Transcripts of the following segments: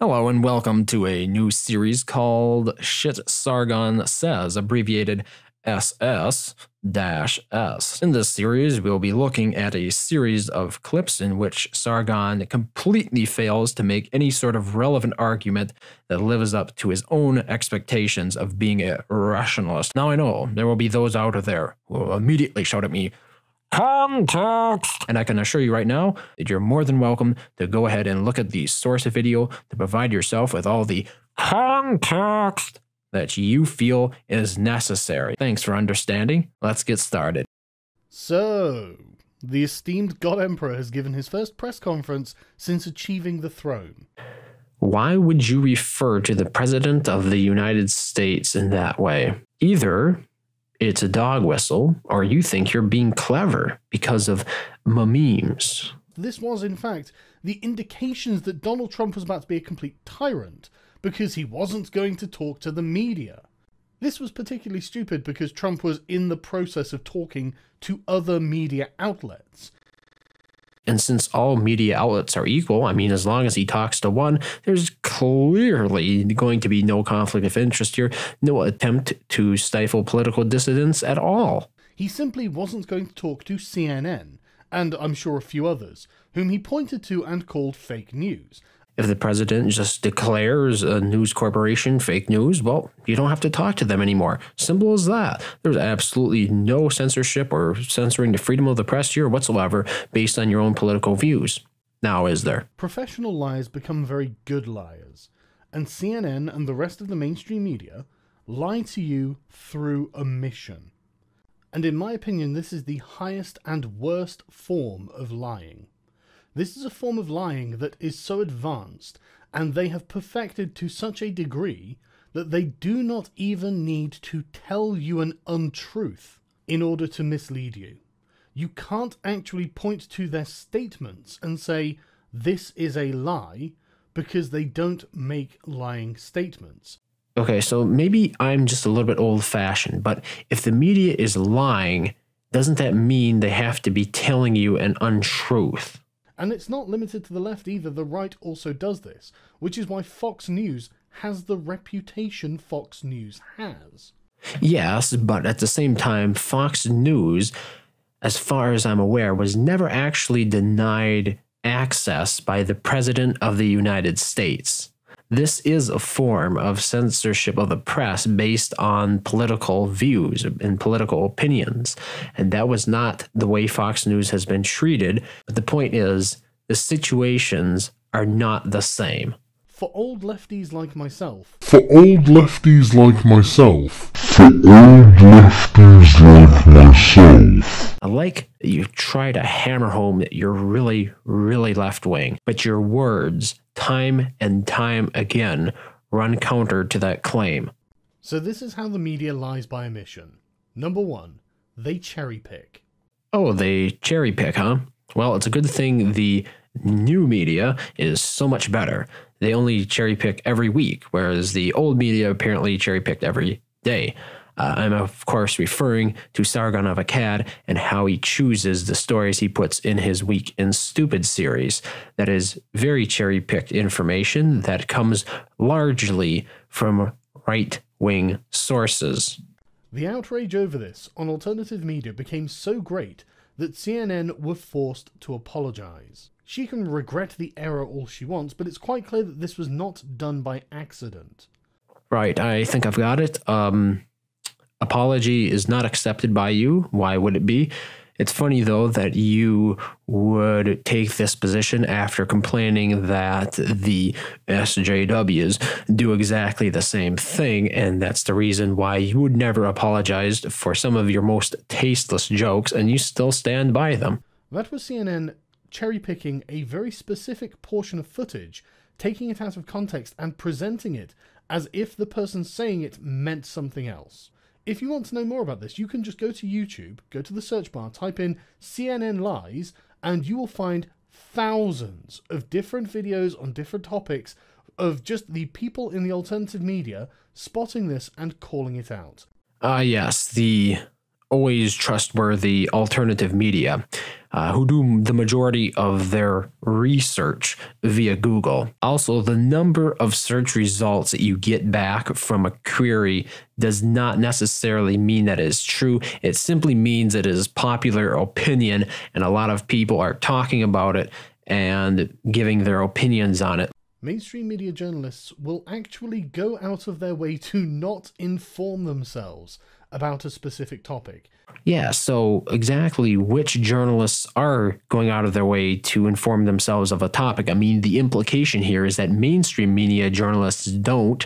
Hello and welcome to a new series called Shit Sargon Says, abbreviated SS-S. In this series, we'll be looking at a series of clips in which Sargon completely fails to make any sort of relevant argument that lives up to his own expectations of being a rationalist. Now I know there will be those out there who will immediately shout at me, "Context!" And I can assure you right now that you're more than welcome to go ahead and look at the source video to provide yourself with all the context that you feel is necessary. Thanks for understanding. Let's get started. So, the esteemed God Emperor has given his first press conference since achieving the throne. Why would you refer to the President of the United States in that way? Either it's a dog whistle, or you think you're being clever because of memes. This was, in fact, the indications that Donald Trump was about to be a complete tyrant, because he wasn't going to talk to the media. This was particularly stupid because Trump was in the process of talking to other media outlets. And since all media outlets are equal, I mean, as long as he talks to one, there's clearly going to be no conflict of interest here, no attempt to stifle political dissidents at all. He simply wasn't going to talk to CNN, and I'm sure a few others, whom he pointed to and called fake news. If the president just declares a news corporation fake news, well, you don't have to talk to them anymore. Simple as that. There's absolutely no censorship or censoring the freedom of the press here whatsoever based on your own political views. Now, is there? Professional liars become very good liars, and CNN and the rest of the mainstream media lie to you through omission. And in my opinion, this is the highest and worst form of lying. This is a form of lying that is so advanced, and they have perfected to such a degree that they do not even need to tell you an untruth in order to mislead you. You can't actually point to their statements and say, this is a lie, because they don't make lying statements. Okay, so maybe I'm just a little bit old-fashioned, but if the media is lying, doesn't that mean they have to be telling you an untruth? And it's not limited to the left either, the right also does this, which is why Fox News has the reputation Fox News has. Yes, but at the same time, Fox News, as far as I'm aware, was never actually denied access by the President of the United States. This is a form of censorship of the press based on political views and political opinions. And that was not the way Fox News has been treated. But the point is, the situations are not the same. For old lefties like myself. I like that you try to hammer home that you're really, really left-wing, but your words, time and time again, run counter to that claim. So this is how the media lies by omission. Number one, they cherry pick. Oh, they cherry pick, huh? Well, it's a good thing the new media is so much better. They only cherry pick every week, whereas the old media apparently cherry picked every day. I'm, of course, referring to Sargon of Akkad and how he chooses the stories he puts in his Weak and Stupid series. That is very cherry-picked information that comes largely from right-wing sources. The outrage over this on alternative media became so great that CNN were forced to apologize. She can regret the error all she wants, but it's quite clear that this was not done by accident. Right, I think I've got it. Apology is not accepted by you. Why would it be? It's funny, though, that you would take this position after complaining that the SJWs do exactly the same thing, and that's the reason why you would never apologize for some of your most tasteless jokes, and you still stand by them. That was CNN cherry-picking a very specific portion of footage, taking it out of context and presenting it as if the person saying it meant something else. If you want to know more about this, you can just go to YouTube, go to the search bar, type in CNN Lies, and you will find thousands of different videos on different topics of just the people in the alternative media spotting this and calling it out. Yes, the always trustworthy alternative media, who do the majority of their research via Google. Also, the number of search results that you get back from a query does not necessarily mean that it is true. It simply means it is popular opinion, and a lot of people are talking about it and giving their opinions on it. Mainstream media journalists will actually go out of their way to not inform themselves about a specific topic. Yeah, so exactly which journalists are going out of their way to inform themselves of a topic? I mean, the implication here is that mainstream media journalists don't.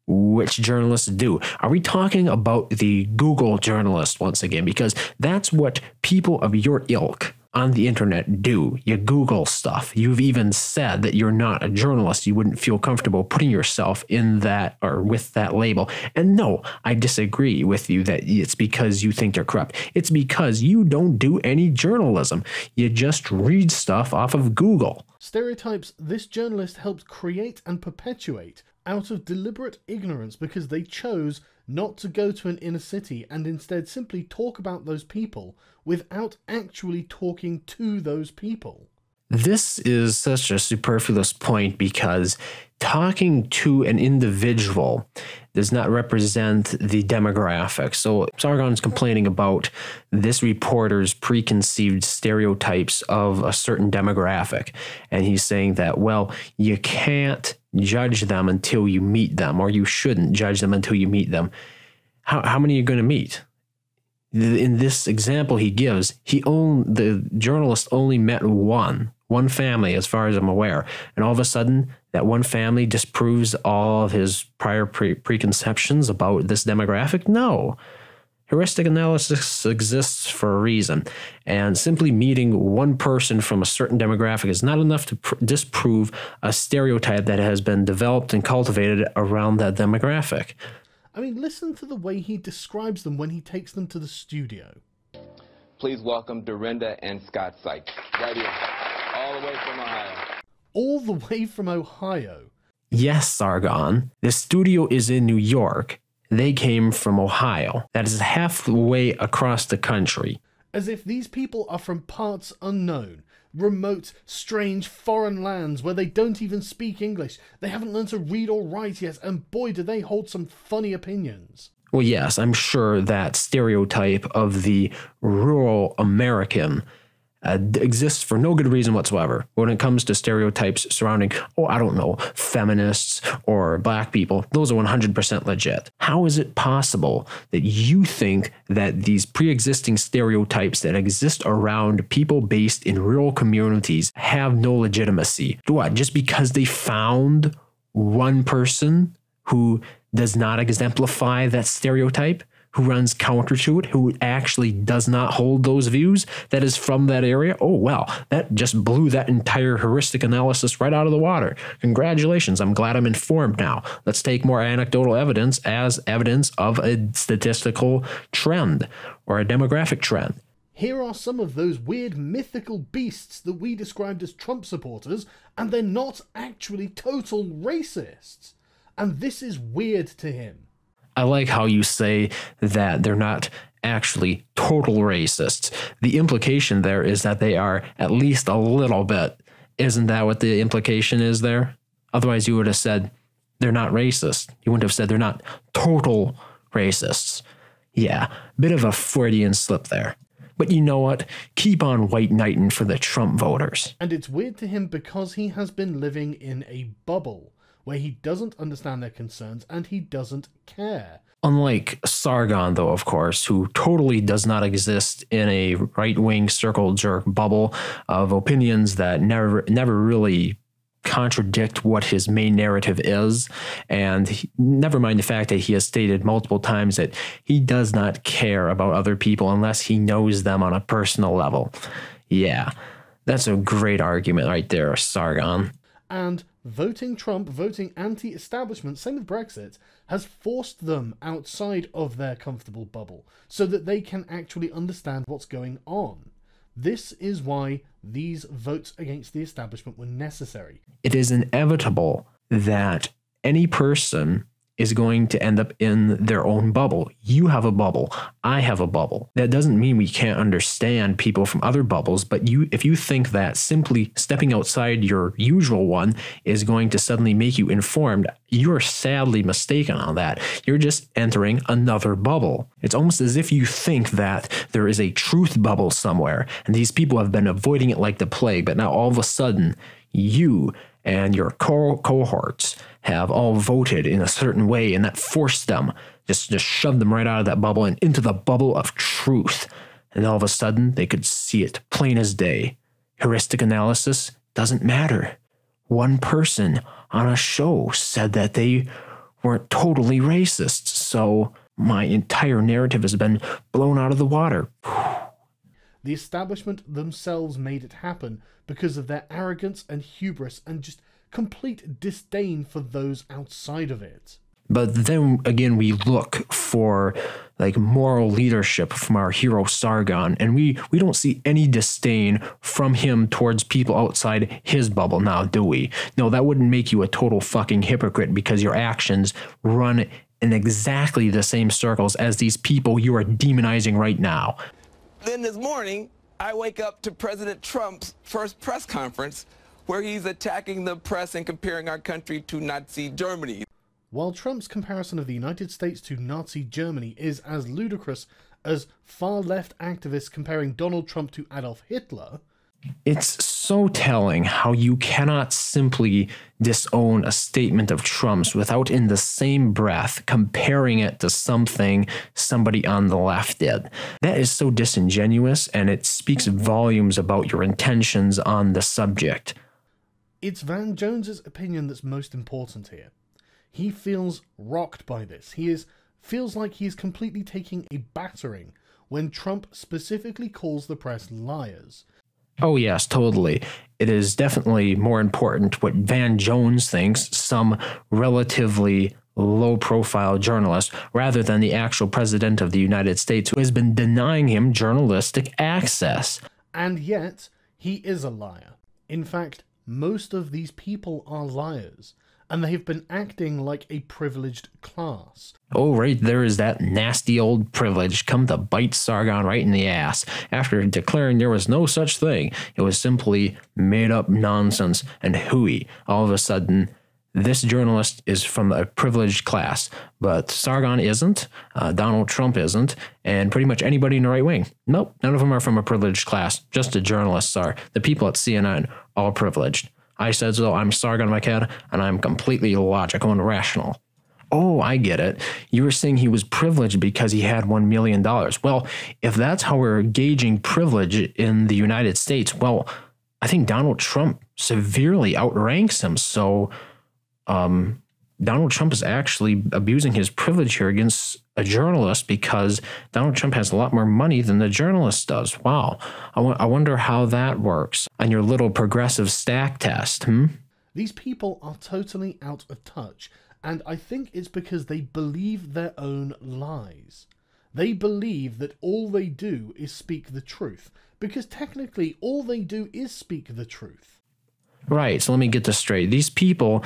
Which journalists do? Are we talking about the Google journalist once again? Because that's what people of your ilk on the internet do. You Google stuff. You've even said that you're not a journalist. You wouldn't feel comfortable putting yourself in that or with that label. And no, I disagree with you that it's because you think you're corrupt. It's because you don't do any journalism. You just read stuff off of Google. Stereotypes this journalist helped create and perpetuate out of deliberate ignorance because they chose not to go to an inner city and instead simply talk about those people without actually talking to those people. This is such a superfluous point because talking to an individual does not represent the demographic. So Sargon's complaining about this reporter's preconceived stereotypes of a certain demographic. And he's saying that, well, you can't judge them until you meet them, or you shouldn't judge them until you meet them. How many are you going to meet? In this example he gives, the journalist only met one family, as far as I'm aware. And all of a sudden, that one family disproves all of his prior preconceptions about this demographic? No. Heuristic analysis exists for a reason. And simply meeting one person from a certain demographic is not enough to disprove a stereotype that has been developed and cultivated around that demographic. I mean, listen to the way he describes them when he takes them to the studio. Please welcome Dorinda and Scott Sykes, right here, all the way from Ohio. All the way from Ohio? Yes, Sargon. The studio is in New York. They came from Ohio. That is halfway across the country. As if these people are from parts unknown, remote, strange, foreign lands where they don't even speak English. They haven't learned to read or write yet, and boy, do they hold some funny opinions. Well, yes, I'm sure that stereotype of the rural American exists for no good reason whatsoever. When it comes to stereotypes surrounding, I don't know, feminists or black people, those are 100% legit. How is it possible that you think that these pre-existing stereotypes that exist around people based in rural communities have no legitimacy? What, just because they found one person who does not exemplify that stereotype? Who runs counter to it, who actually does not hold those views, that is from that area? Oh, well, that just blew that entire heuristic analysis right out of the water. Congratulations, I'm glad I'm informed now. Let's take more anecdotal evidence as evidence of a statistical trend or a demographic trend. Here are some of those weird mythical beasts that we described as Trump supporters, and they're not actually total racists. And this is weird to him. I like how you say that they're not actually total racists. The implication there is that they are at least a little bit. Isn't that what the implication is there? Otherwise, you would have said they're not racist. You wouldn't have said they're not total racists. Yeah, bit of a Freudian slip there. But you know what? Keep on white knighting for the Trump voters. And it's weird to him because he has been living in a bubble where he doesn't understand their concerns and he doesn't care. Unlike Sargon, though, of course, who totally does not exist in a right-wing circle jerk bubble of opinions that never really contradict what his main narrative is. And never mind the fact that he has stated multiple times that he does not care about other people unless he knows them on a personal level. Yeah, that's a great argument right there, Sargon. And voting Trump, voting anti-establishment, same with Brexit, has forced them outside of their comfortable bubble so that they can actually understand what's going on. This is why these votes against the establishment were necessary. It is inevitable that any person is going to end up in their own bubble. You have a bubble. I have a bubble. That doesn't mean we can't understand people from other bubbles, but if you think that simply stepping outside your usual one is going to suddenly make you informed, you're sadly mistaken on that. You're just entering another bubble. It's almost as if you think that there is a truth bubble somewhere, and these people have been avoiding it like the plague, but now all of a sudden, you and your cohorts have all voted in a certain way, and that forced them, just shoved them right out of that bubble and into the bubble of truth. And all of a sudden, they could see it plain as day. Heuristic analysis doesn't matter. One person on a show said that they weren't totally racist, so my entire narrative has been blown out of the water. The establishment themselves made it happen because of their arrogance and hubris and just complete disdain for those outside of it. But then again, we look for like moral leadership from our hero Sargon, and we don't see any disdain from him towards people outside his bubble now, do we? No, that wouldn't make you a total fucking hypocrite, because your actions run in exactly the same circles as these people you are demonizing right now. Then this morning, I wake up to President Trump's first press conference where he's attacking the press and comparing our country to Nazi Germany. While Trump's comparison of the United States to Nazi Germany is as ludicrous as far-left activists comparing Donald Trump to Adolf Hitler, it's so telling how you cannot simply disown a statement of Trump's without in the same breath comparing it to something somebody on the left did. That is so disingenuous, and it speaks volumes about your intentions on the subject. It's Van Jones's opinion that's most important here. He feels rocked by this. Feels like he is completely taking a battering when Trump specifically calls the press liars. Oh yes, totally. It is definitely more important what Van Jones thinks, some relatively low-profile journalist, rather than the actual president of the United States, who has been denying him journalistic access. And yet, he is a liar. In fact, most of these people are liars, and they have been acting like a privileged class. Oh, right, there is that nasty old privilege come to bite Sargon right in the ass. After declaring there was no such thing, it was simply made-up nonsense and hooey. All of a sudden, this journalist is from a privileged class, but Sargon isn't, Donald Trump isn't, and pretty much anybody in the right wing. Nope, none of them are from a privileged class. Just the journalists are. The people at CNN, all privileged. I said so, I'm Sargon of Akkad, and I'm completely logical and rational. Oh, I get it. You were saying he was privileged because he had $1 million. Well, if that's how we're gauging privilege in the United States, well, I think Donald Trump severely outranks him. So Donald Trump is actually abusing his privilege here against a journalist because Donald Trump has a lot more money than the journalist does. Wow. I wonder how that works on your little progressive stack test, These people are totally out of touch, and I think it's because they believe their own lies. They believe that all they do is speak the truth, because technically all they do is speak the truth. Right, so let me get this straight. These people,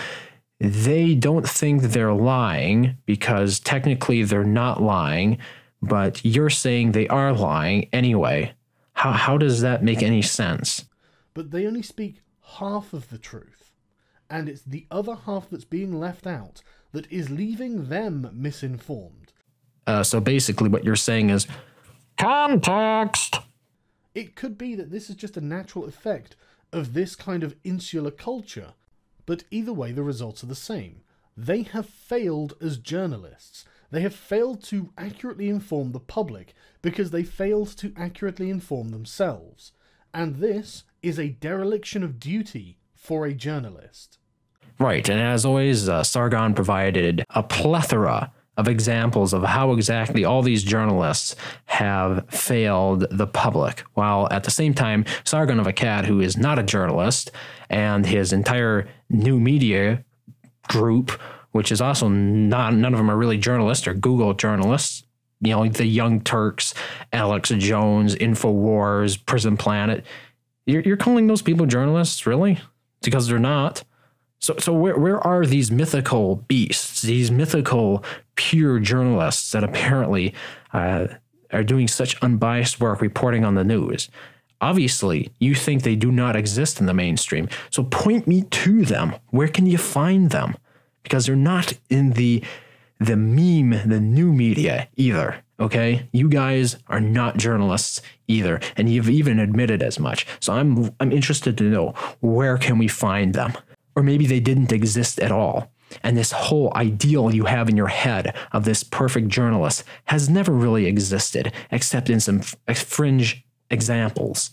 they don't think they're lying because technically they're not lying, but you're saying they are lying anyway. How does that make any sense? But they only speak half of the truth, and it's the other half that's being left out that is leaving them misinformed. So basically what you're saying is context. It could be that this is just a natural effect of this kind of insular culture, but either way the results are the same. They have failed as journalists. They have failed to accurately inform the public because they failed to accurately inform themselves. And this is a dereliction of duty for a journalist. Right, and as always, Sargon provided a plethora of examples of how exactly all these journalists have failed the public, while at the same time, Sargon of Akkad, who is not a journalist, and his entire new media group, which is also none of them are really journalists or Google journalists, you know, the Young Turks, Alex Jones, InfoWars, Prison Planet. You're calling those people journalists, really? Because they're not. So where are these mythical beasts, these mythical pure journalists that apparently are doing such unbiased work reporting on the news? Obviously, you think they do not exist in the mainstream. So point me to them. Where can you find them? Because they're not in the meme, the new media either. Okay, you guys are not journalists either, and you've even admitted as much. So I'm interested to know, where can we find them? Or maybe they didn't exist at all, and this whole ideal you have in your head of this perfect journalist has never really existed, except in some fringe examples.